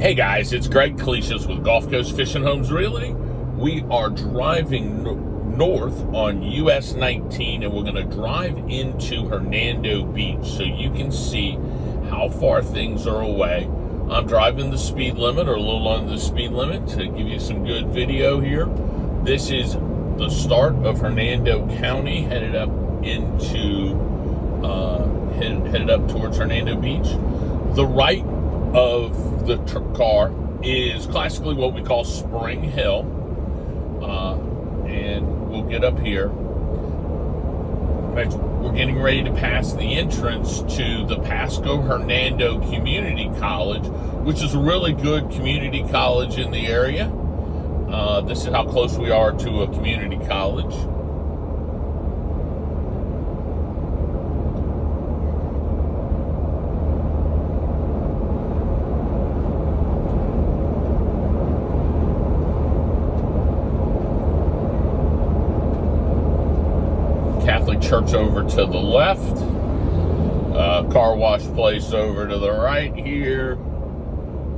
Hey guys, it's Greg Clesius with Gulf Coast Fishing Homes Realty. We are driving north on US 19 and we're going to drive into Hernando Beach so you can see how far things are away. I'm driving the speed limit or a little under the speed limit to give you some good video here. This is the start of Hernando County headed up towards Hernando Beach. The right of the car is classically what we call Spring Hill, and we'll get up here. We're getting ready to pass the entrance to the Pasco Hernando Community College, which is a really good community college in the area. This is how close we are to a community college. Catholic Church over to the left, car wash place over to the right here.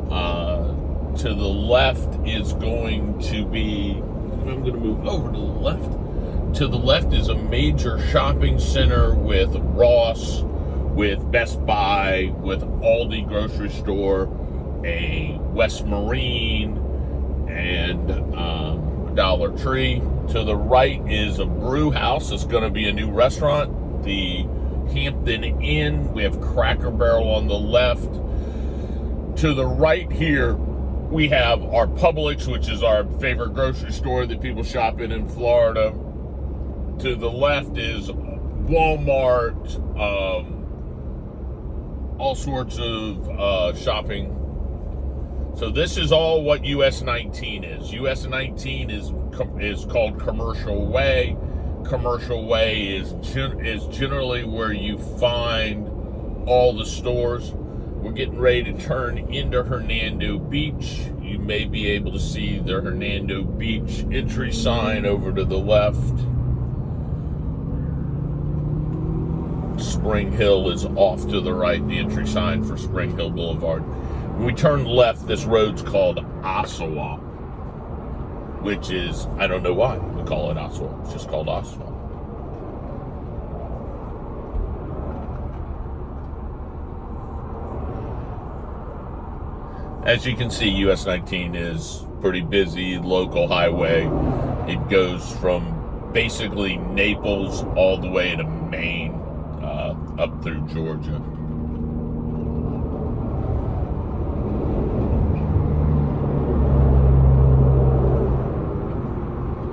To the left is going to be, I'm going to move over to the left. To the left is a major shopping center with Ross, with Best Buy, with Aldi grocery store, a West Marine, and Dollar Tree. To the right is a brew house. It's going to be a new restaurant, the Hampton Inn. We have Cracker Barrel on the left. To the right here, we have our Publix, which is our favorite grocery store that people shop in Florida. To the left is Walmart, all sorts of shopping. So this is all what US 19 is. US 19 is called Commercial Way. Commercial Way is generally where you find all the stores. We're getting ready to turn into Hernando Beach. You may be able to see the Hernando Beach entry sign over to the left. Spring Hill is off to the right, the entry sign for Spring Hill Boulevard. When we turn left, this road's called Ossawa, which is, I don't know why we call it Ossawa. It's just called Ossawa. As you can see, US 19 is pretty busy, local highway. It goes from basically Naples all the way to Maine, up through Georgia.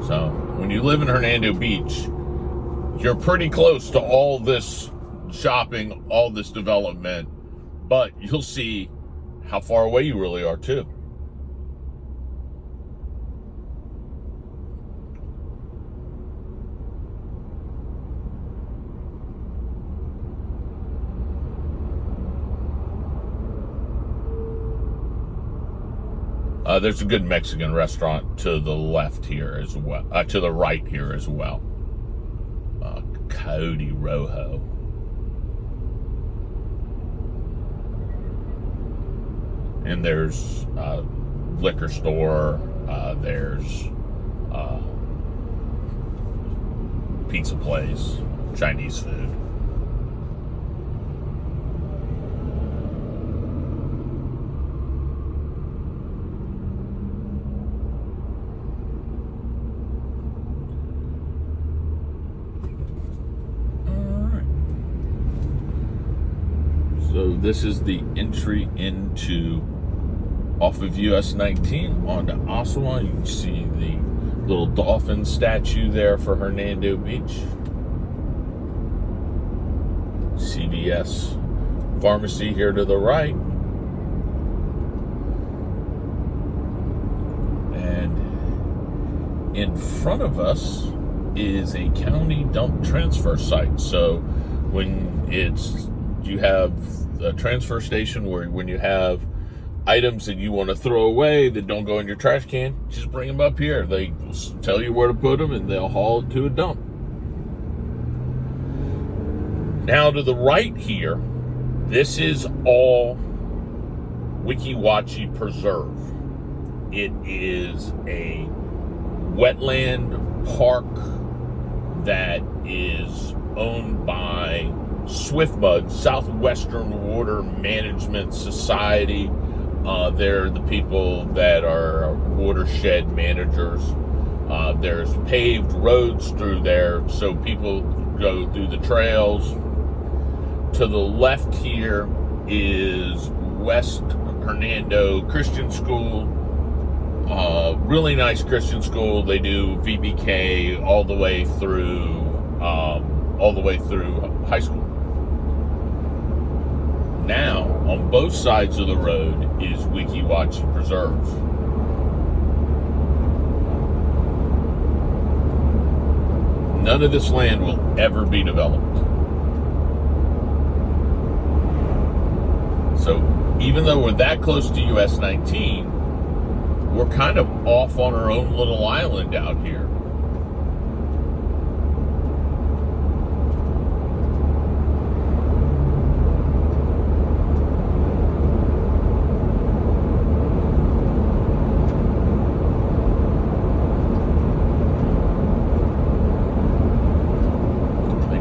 So when you live in Hernando Beach, you're pretty close to all this shopping, all this development, but you'll see how far away you really are too. There's a good Mexican restaurant to the left here as well, to the right here as well. Coyote Rojo. And there's a liquor store, there's pizza place, Chinese food. So this is the entry into off of US 19 onto Ossawa. You can see the little dolphin statue there for Hernando Beach. CVS Pharmacy here to the right. And in front of us is a county dump transfer site. So when you have a transfer station where when you have items that you want to throw away that don't go in your trash can, just bring them up here. They tell you where to put them and they'll haul it to a dump. Now to the right here, this is all Weeki Wachee Preserve. It is a wetland park that is owned by SWIFMUD, Southwestern Water Management Society. They're the people that are watershed managers. There's paved roads through there, so people go through the trails. To the left here is West Hernando Christian School. Really nice Christian school. They do VBK all the way through high school. Now, on both sides of the road is Weeki Wachee Preserve. None of this land will ever be developed. So, even though we're that close to US 19, we're kind of off on our own little island out here.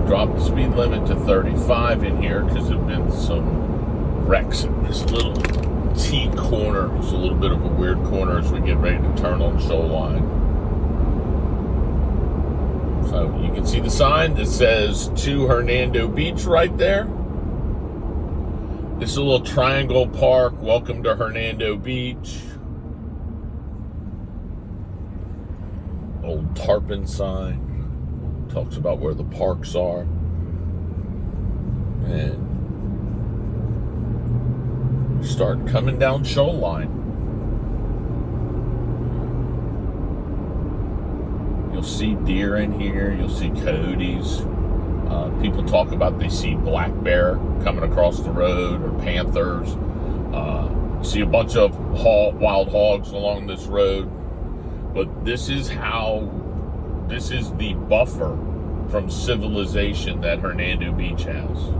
Dropped the speed limit to 35 in here because there have been some wrecks in this little T corner. It's a little bit of a weird corner as we get ready to turn on Shoreline. So you can see the sign that says to Hernando Beach right there. This is a little triangle park. Welcome to Hernando Beach. Old tarpon sign. Talks about where the parks are. And start coming down Shoreline. You'll see deer in here. You'll see coyotes. People talk about they see black bear coming across the road, or panthers. See a bunch of wild hogs along this road. But this is the buffer from civilization that Hernando Beach has.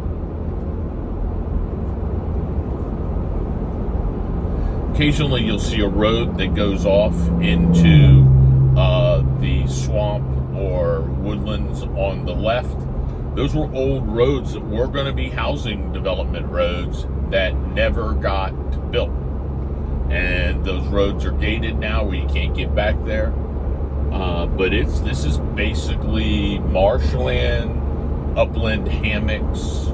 Occasionally you'll see a road that goes off into the swamp or woodlands on the left. Those were old roads that were going to be housing development roads that never got built. And those roads are gated now where you can't get back there. But this is basically marshland, upland hammocks,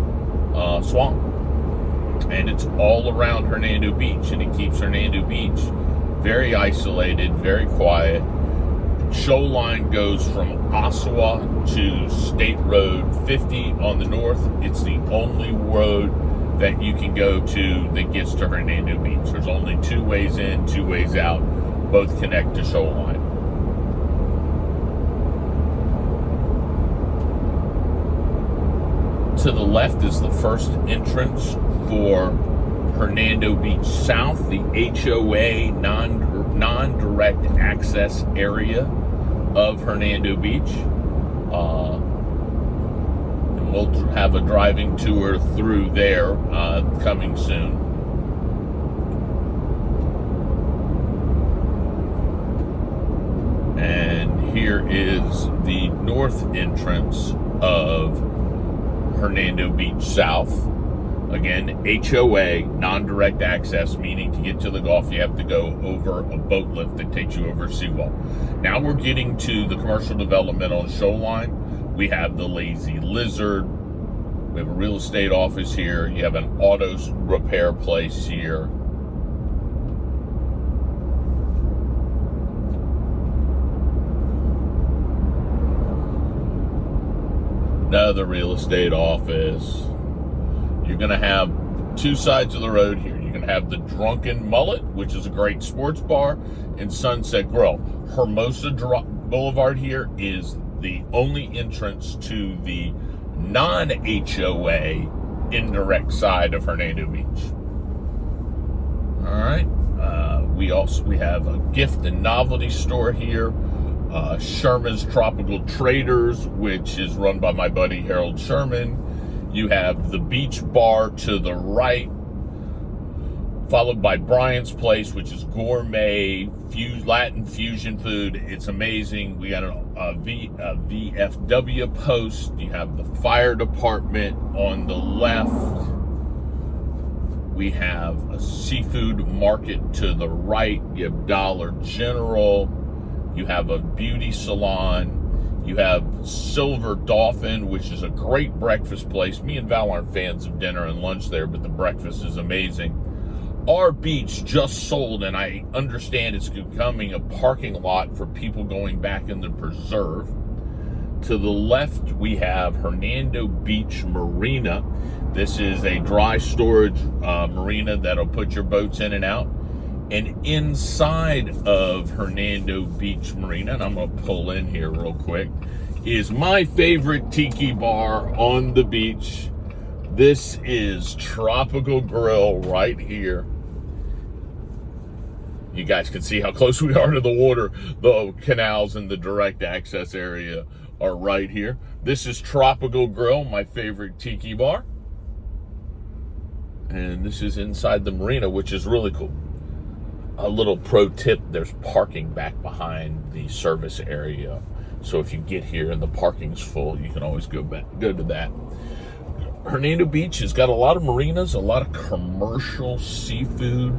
swamp. And it's all around Hernando Beach, and it keeps Hernando Beach very isolated, very quiet. Shoreline goes from Ossawa to State Road 50 on the north. It's the only road that you can go to that gets to Hernando Beach. There's only 2 ways in, 2 ways out. Both connect to Shoreline. To the left is the first entrance for Hernando Beach South, the HOA non-direct access area of Hernando Beach. And we'll have a driving tour through there coming soon. And here is the north entrance of Hernando Beach South. Again, HOA, non-direct access, meaning to get to the Gulf, you have to go over a boat lift that takes you over a seawall. Now we're getting to the commercial development on Shoreline. We have the Lazy Lizard. We have a real estate office here. You have an auto repair place here. Another real estate office. You're going to have 2 sides of the road here. You're going to have the Drunken Mullet, which is a great sports bar, and Sunset Grill. Hermosa Boulevard here is the only entrance to the non-HOA indirect side of Hernando Beach. All right. We have a gift and novelty store here. Sherman's Tropical Traders, which is run by my buddy Harold Sherman. You have the beach bar to the right. followed by Brian's Place, which is gourmet Latin fusion food. It's amazing. We got a VFW post. You have the fire department on the left. We have a seafood market to the right. You have Dollar General. You have a beauty salon. You have Silver Dolphin, which is a great breakfast place. Me and Val aren't fans of dinner and lunch there, but the breakfast is amazing. Our beach just sold, and I understand it's becoming a parking lot for people going back in the preserve. To the left, we have Hernando Beach Marina. This is a dry storage marina that'll put your boats in and out. And inside of Hernando Beach Marina, and I'm going to pull in here real quick, is my favorite tiki bar on the beach. This is Tropical Grill right here. You guys can see how close we are to the water. The canals and the direct access area are right here. This is Tropical Grill, my favorite tiki bar. And this is inside the marina, which is really cool. A little pro tip, there's parking back behind the service area. So if you get here and the parking's full, you can always go to that. Hernando Beach has got a lot of marinas, a lot of commercial seafood.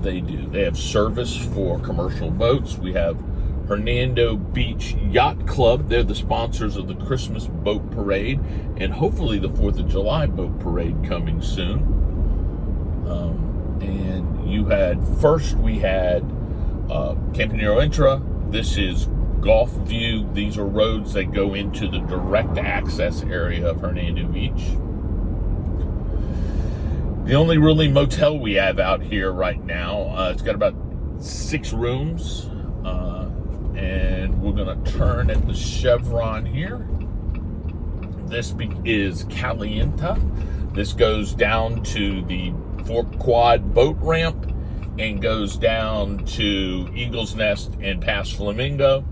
They have service for commercial boats. We have Hernando Beach Yacht Club. They're the sponsors of the Christmas Boat Parade and hopefully the 4th of July Boat Parade coming soon. And we had Campanero Intra. This is Golf View. These are roads that go into the direct access area of Hernando Beach. The only really motel we have out here right now, it's got about 6 rooms. And we're going to turn at the chevron here. This is Calienta. This goes down to the Fort Quad boat ramp and goes down to Eagle's Nest and past Flamingo.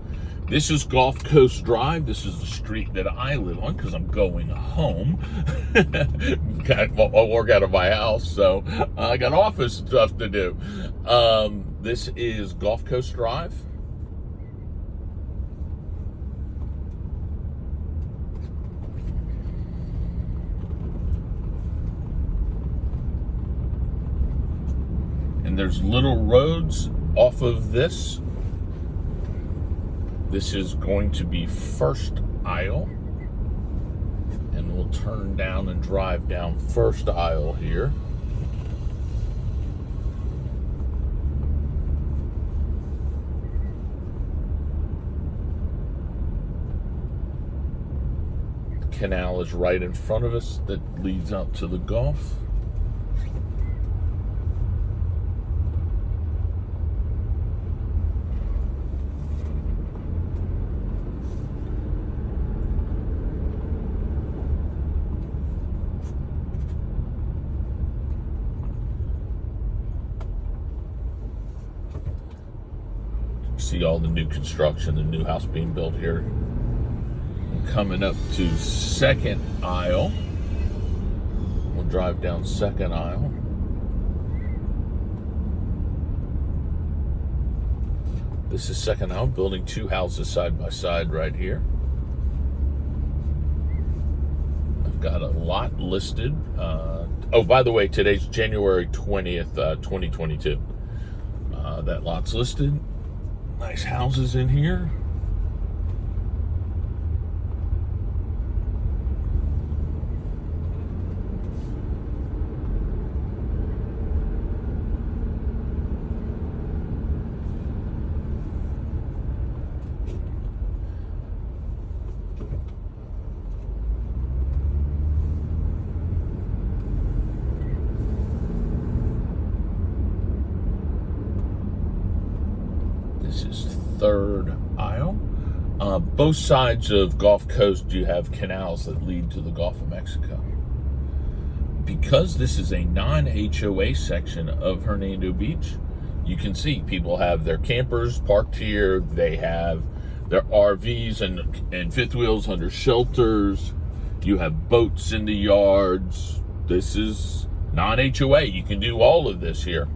This is Gulf Coast Drive. This is the street that I live on because I'm going home. I'll work out of my house, so I got office stuff to do. This is Gulf Coast Drive. And there's little roads off of this. This is going to be First Aisle. And we'll turn down and drive down First Aisle here. The canal is right in front of us that leads out to the Gulf. See all the new construction, the new house being built here. And coming up to Second Aisle. We'll drive down Second Aisle. This is Second Aisle, building 2 houses side by side right here. I've got a lot listed. Oh, by the way, today's January 20th, 2022. That lot's listed. Nice houses in here. This is Third Aisle. Both sides of Gulf Coast, you have canals that lead to the Gulf of Mexico. Because this is a non-HOA section of Hernando Beach, you can see people have their campers parked here. They have their RVs and fifth wheels under shelters. You have boats in the yards. This is Non-HOA, you can do all of this here.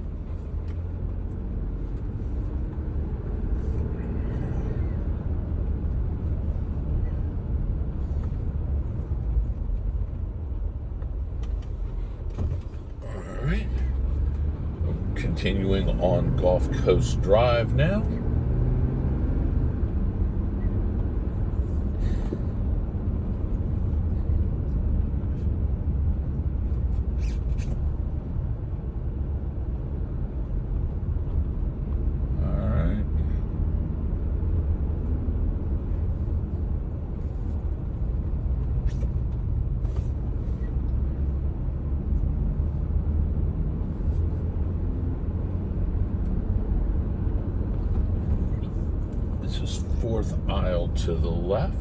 All right. Continuing on Gulf Coast Drive now. This is fourth aisle to the left.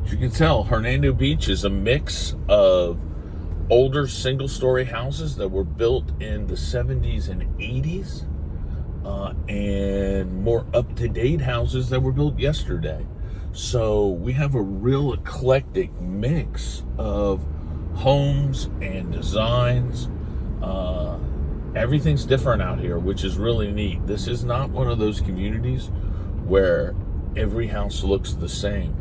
As you can tell, Hernando Beach is a mix of older single-story houses that were built in the 70s and 80s, and more up-to-date houses that were built yesterday. So we have a real eclectic mix of homes and designs. Everything's different out here, which is really neat. This is not one of those communities where every house looks the same.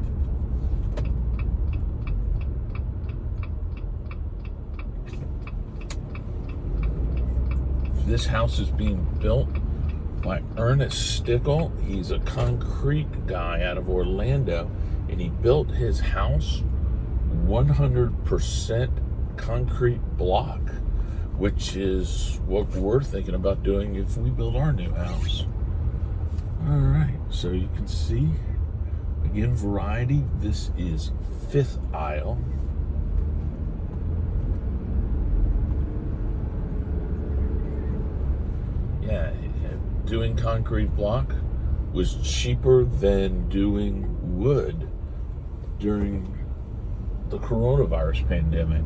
This house is being built by Ernest Stickle. He's a concrete guy out of Orlando, and he built his house 100% concrete block, which is what we're thinking about doing if we build our new house. All right, so you can see, again, variety. This is fifth aisle. Yeah, doing concrete block was cheaper than doing wood during the coronavirus pandemic.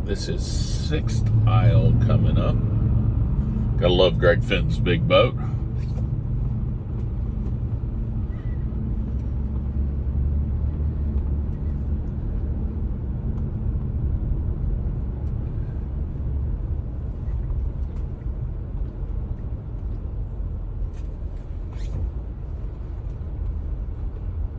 This is sixth aisle coming up. Gotta love Greg Fenton's big boat.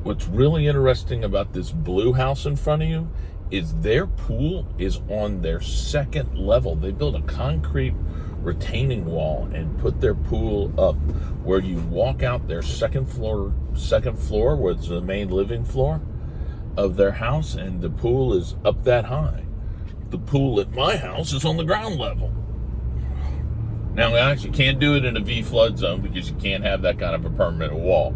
What's really interesting about this blue house in front of you is their pool is on their second level. They built a concrete retaining wall and put their pool up where you walk out their second floor, where it's the main living floor of their house, and the pool is up that high. The pool at my house is on the ground level. Now, guys, you can't do it in a V flood zone because you can't have that kind of a permanent wall.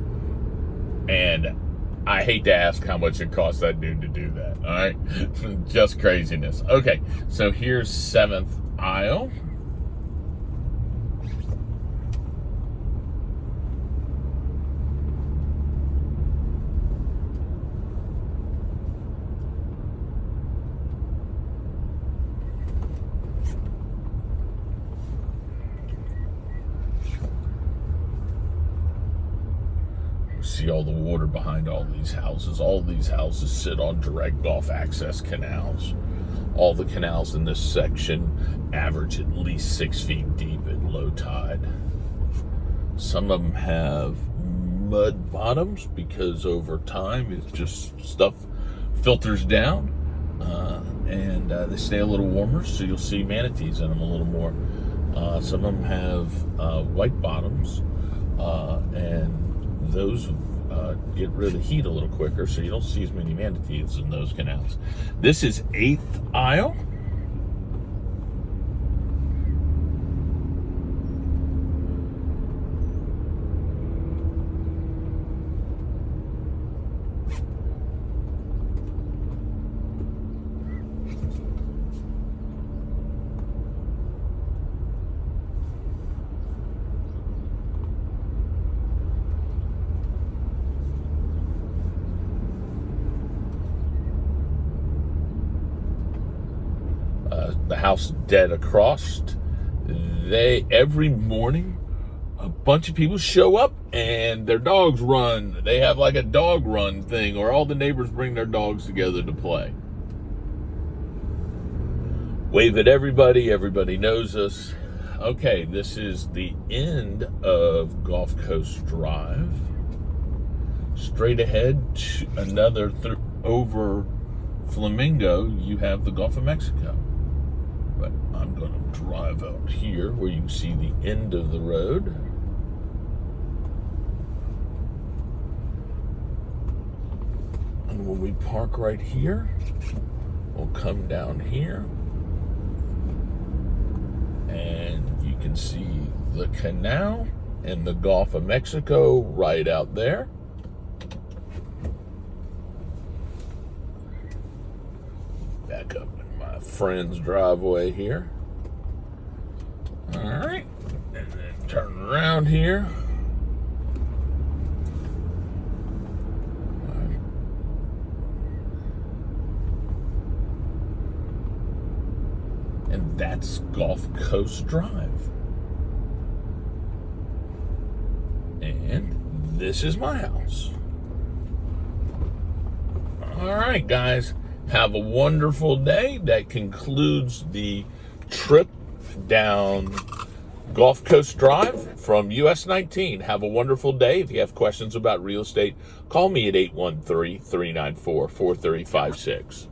And I hate to ask how much it costs that dude to do that, all right? Just craziness. Okay, so here's seventh aisle. See all the water behind all these houses. All these houses sit on direct Gulf access canals. All the canals in this section average at least 6 feet deep at low tide. Some of them have mud bottoms because over time it's just stuff filters down, and they stay a little warmer, so you'll see manatees in them a little more. Some of them have white bottoms, and those get rid of the heat a little quicker, so you don't see as many manatees in those canals. This is eighth aisle. the house dead across, every morning, a bunch of people show up and their dogs run. They have like a dog run thing, or all the neighbors bring their dogs together to play. Wave at everybody. Everybody knows us. Okay, this is the end of Gulf Coast Drive. Straight ahead to another over Flamingo, you have the Gulf of Mexico. But I'm going to drive out here where you can see the end of the road. And when we park right here, we'll come down here. And you can see the canal and the Gulf of Mexico right out there. Back up in my friend's driveway here. All right, and then turn around here. And that's Gulf Coast Drive. And this is my house. All right, guys. Have a wonderful day. That concludes the trip down Gulf Coast Drive from US 19. Have a wonderful day. If you have questions about real estate, call me at 813-394-4356.